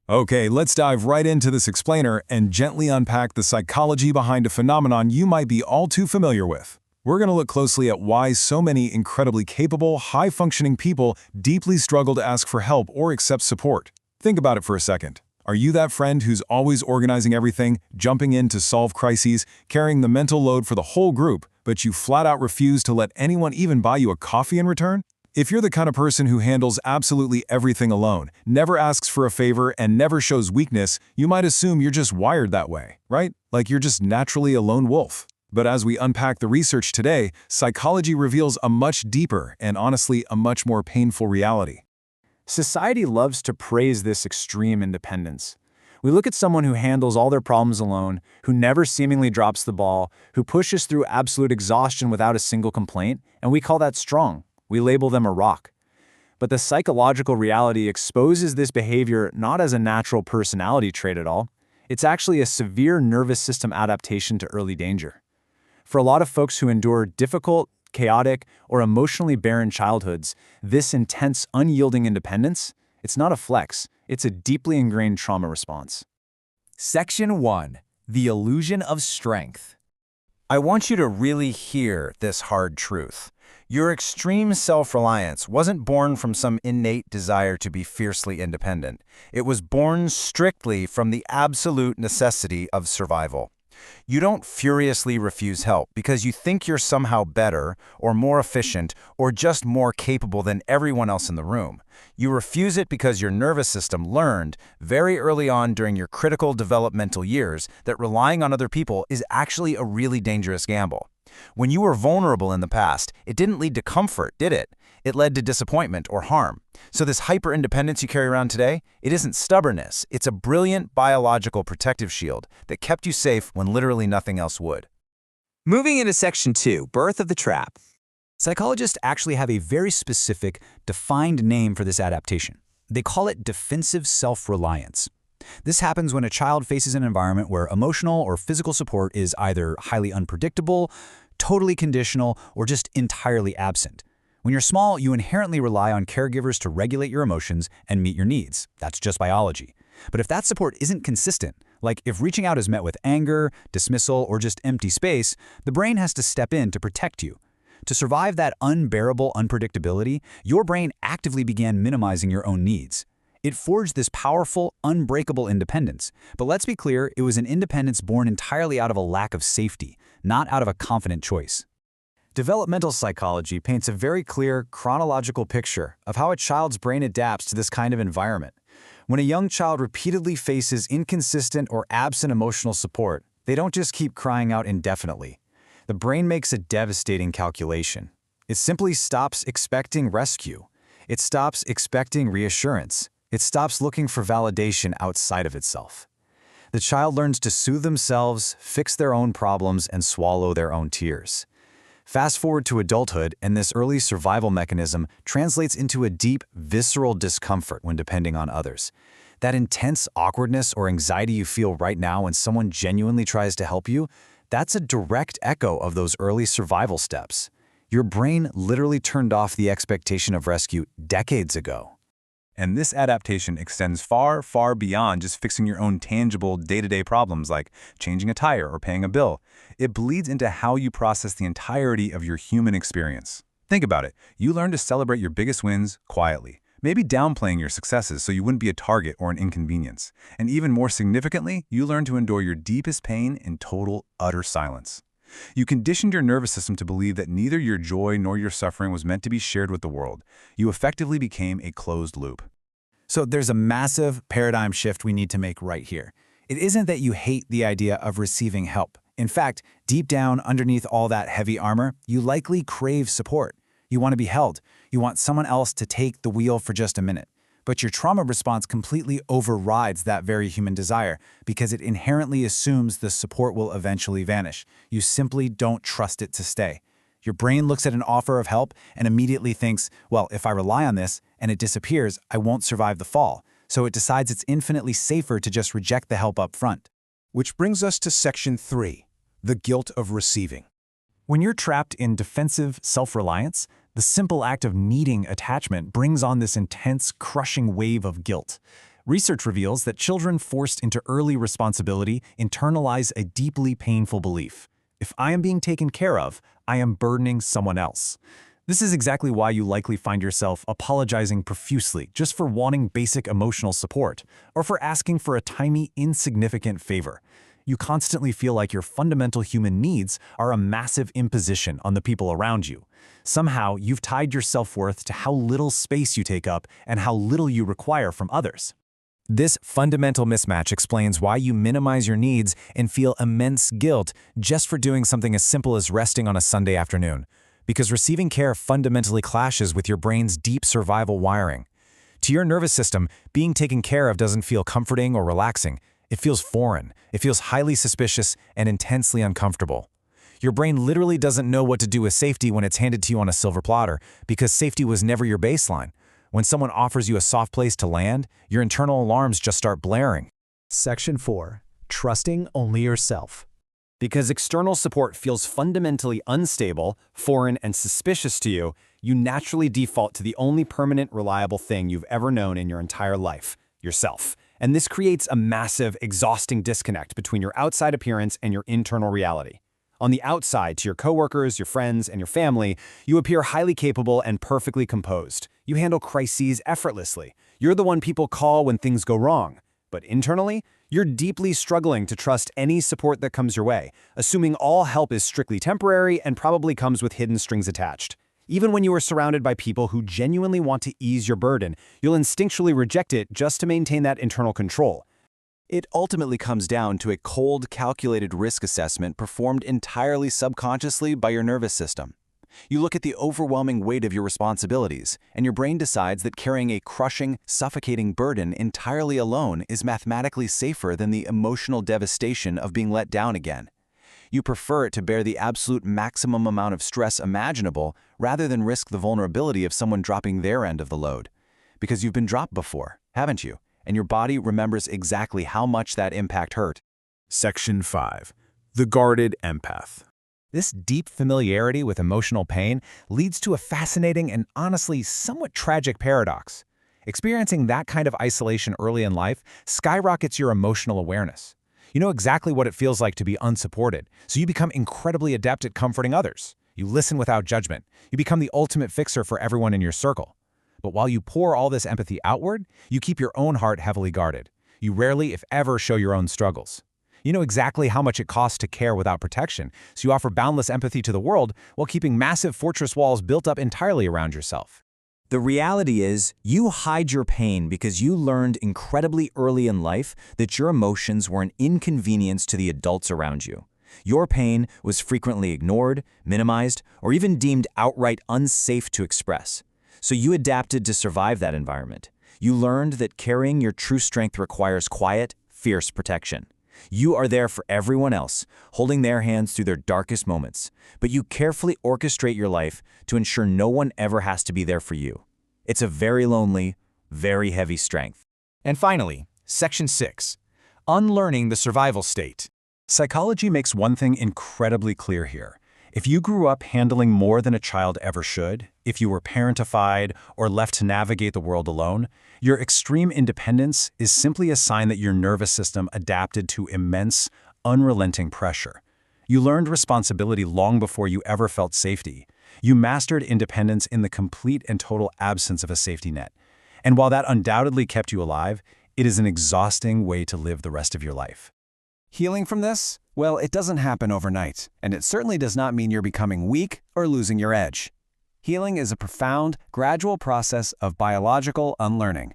Okay, let's dive right into this explainer and gently unpack the psychology behind a phenomenon you might be all too familiar with. We're going to look closely at why so many incredibly capable, high-functioning people deeply struggle to ask for help or accept support. Think about it for a second. Are you that friend who's always organizing everything, jumping in to solve crises, carrying the mental load for the whole group, but you flat out refuse to let anyone even buy you a coffee in return? If you're the kind of person who handles absolutely everything alone, never asks for a favor, and never shows weakness, you might assume you're just wired that way, right? Like you're just naturally a lone wolf. But as we unpack the research today, psychology reveals a much deeper and honestly a much more painful reality. Society loves to praise this extreme independence. We look at someone who handles all their problems alone, who never seemingly drops the ball, who pushes through absolute exhaustion without a single complaint, and we call that strong. We label them a rock. But the psychological reality exposes this behavior not as a natural personality trait at all. It's actually a severe nervous system adaptation to early danger. For a lot of folks who endure difficult, chaotic, or emotionally barren childhoods, this intense, unyielding independence, it's not a flex, it's a deeply ingrained trauma response. Section 1. The Illusion of Strength. I want you to really hear this hard truth. Your extreme self-reliance wasn't born from some innate desire to be fiercely independent. It was born strictly from the absolute necessity of survival. You don't furiously refuse help because you think you're somehow better or more efficient or just more capable than everyone else in the room. You refuse it because your nervous system learned very early on during your critical developmental years that relying on other people is actually a really dangerous gamble. When you were vulnerable in the past, it didn't lead to comfort, did it? It led to disappointment or harm. So this hyper-independence you carry around today, it isn't stubbornness. It's a brilliant biological protective shield that kept you safe when literally nothing else would. Moving into Section 2, Birth of the Trap. Psychologists actually have a very specific, defined name for this adaptation. They call it defensive self-reliance. This happens when a child faces an environment where emotional or physical support is either highly unpredictable, totally conditional, or just entirely absent. When you're small, you inherently rely on caregivers to regulate your emotions and meet your needs. That's just biology. But if that support isn't consistent, like if reaching out is met with anger, dismissal, or just empty space, the brain has to step in to protect you. To survive that unbearable unpredictability, your brain actively began minimizing your own needs. It forged this powerful, unbreakable independence. But let's be clear, it was an independence born entirely out of a lack of safety, not out of a confident choice. Developmental psychology paints a very clear, chronological picture of how a child's brain adapts to this kind of environment. When a young child repeatedly faces inconsistent or absent emotional support, they don't just keep crying out indefinitely. The brain makes a devastating calculation. It simply stops expecting rescue. It stops expecting reassurance. It stops looking for validation outside of itself. The child learns to soothe themselves, fix their own problems, and swallow their own tears. Fast forward to adulthood, and this early survival mechanism translates into a deep, visceral discomfort when depending on others. That intense awkwardness or anxiety you feel right now when someone genuinely tries to help you, that's a direct echo of those early survival steps. Your brain literally turned off the expectation of rescue decades ago. And this adaptation extends far, far beyond just fixing your own tangible day-to-day problems like changing a tire or paying a bill. It bleeds into how you process the entirety of your human experience. Think about it. You learn to celebrate your biggest wins quietly, maybe downplaying your successes so you wouldn't be a target or an inconvenience. And even more significantly, you learn to endure your deepest pain in total, utter silence. You conditioned your nervous system to believe that neither your joy nor your suffering was meant to be shared with the world. You effectively became a closed loop. So there's a massive paradigm shift we need to make right here. It isn't that you hate the idea of receiving help. In fact, deep down underneath all that heavy armor, you likely crave support. You want to be held. You want someone else to take the wheel for just a minute. But your trauma response completely overrides that very human desire because it inherently assumes the support will eventually vanish. You simply don't trust it to stay. Your brain looks at an offer of help and immediately thinks, well, if I rely on this and it disappears, I won't survive the fall. So it decides it's infinitely safer to just reject the help up front. Which brings us to Section 3, the guilt of receiving. When you're trapped in defensive self-reliance, the simple act of needing attachment brings on this intense, crushing wave of guilt. Research reveals that children forced into early responsibility internalize a deeply painful belief. If I am being taken care of, I am burdening someone else. This is exactly why you likely find yourself apologizing profusely just for wanting basic emotional support, or for asking for a tiny, insignificant favor. You constantly feel like your fundamental human needs are a massive imposition on the people around you. Somehow, you've tied your self-worth to how little space you take up and how little you require from others. This fundamental mismatch explains why you minimize your needs and feel immense guilt just for doing something as simple as resting on a Sunday afternoon, because receiving care fundamentally clashes with your brain's deep survival wiring. To your nervous system, being taken care of doesn't feel comforting or relaxing. It feels foreign, it feels highly suspicious and intensely uncomfortable. Your brain literally doesn't know what to do with safety when it's handed to you on a silver platter, because safety was never your baseline. When someone offers you a soft place to land, your internal alarms just start blaring. Section 4. Trusting only yourself. Because external support feels fundamentally unstable, foreign, and suspicious to you, you naturally default to the only permanent, reliable thing you've ever known in your entire life, yourself. And this creates a massive, exhausting disconnect between your outside appearance and your internal reality. On the outside, to your coworkers, your friends, and your family, you appear highly capable and perfectly composed. You handle crises effortlessly. You're the one people call when things go wrong. But internally, you're deeply struggling to trust any support that comes your way, assuming all help is strictly temporary and probably comes with hidden strings attached. Even when you are surrounded by people who genuinely want to ease your burden, you'll instinctually reject it just to maintain that internal control. It ultimately comes down to a cold, calculated risk assessment performed entirely subconsciously by your nervous system. You look at the overwhelming weight of your responsibilities, and your brain decides that carrying a crushing, suffocating burden entirely alone is mathematically safer than the emotional devastation of being let down again. You prefer it to bear the absolute maximum amount of stress imaginable rather than risk the vulnerability of someone dropping their end of the load. Because you've been dropped before, haven't you? And your body remembers exactly how much that impact hurt. Section 5. The guarded empath. This deep familiarity with emotional pain leads to a fascinating and honestly somewhat tragic paradox. Experiencing that kind of isolation early in life skyrockets your emotional awareness. You know exactly what it feels like to be unsupported, so you become incredibly adept at comforting others. You listen without judgment. You become the ultimate fixer for everyone in your circle. But while you pour all this empathy outward, you keep your own heart heavily guarded. You rarely, if ever, show your own struggles. You know exactly how much it costs to care without protection, so you offer boundless empathy to the world while keeping massive fortress walls built up entirely around yourself. The reality is, you hide your pain because you learned incredibly early in life that your emotions were an inconvenience to the adults around you. Your pain was frequently ignored, minimized, or even deemed outright unsafe to express. So you adapted to survive that environment. You learned that carrying your true strength requires quiet, fierce protection. You are there for everyone else, holding their hands through their darkest moments, but you carefully orchestrate your life to ensure no one ever has to be there for you. It's a very lonely, very heavy strength. And finally, Section 6. Unlearning the survival state. Psychology makes one thing incredibly clear here. If you grew up handling more than a child ever should, if you were parentified or left to navigate the world alone, your extreme independence is simply a sign that your nervous system adapted to immense, unrelenting pressure. You learned responsibility long before you ever felt safety. You mastered independence in the complete and total absence of a safety net. And while that undoubtedly kept you alive, it is an exhausting way to live the rest of your life. Healing from this? Well, it doesn't happen overnight, and it certainly does not mean you're becoming weak or losing your edge. Healing is a profound, gradual process of biological unlearning.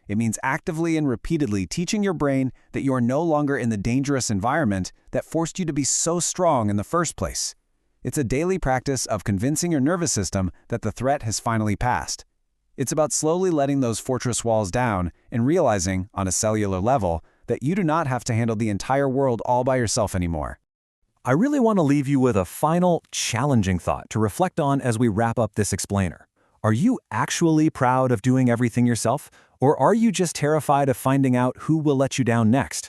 It means actively and repeatedly teaching your brain that you are no longer in the dangerous environment that forced you to be so strong in the first place. It's a daily practice of convincing your nervous system that the threat has finally passed. It's about slowly letting those fortress walls down and realizing, on a cellular level, that you do not have to handle the entire world all by yourself anymore. I really want to leave you with a final, challenging thought to reflect on as we wrap up this explainer. Are you actually proud of doing everything yourself, or are you just terrified of finding out who will let you down next?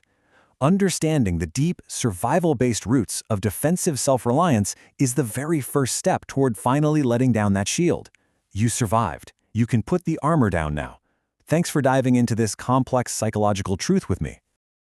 Understanding the deep, survival-based roots of defensive self-reliance is the very first step toward finally letting down that shield. You survived. You can put the armor down now. Thanks for diving into this complex psychological truth with me.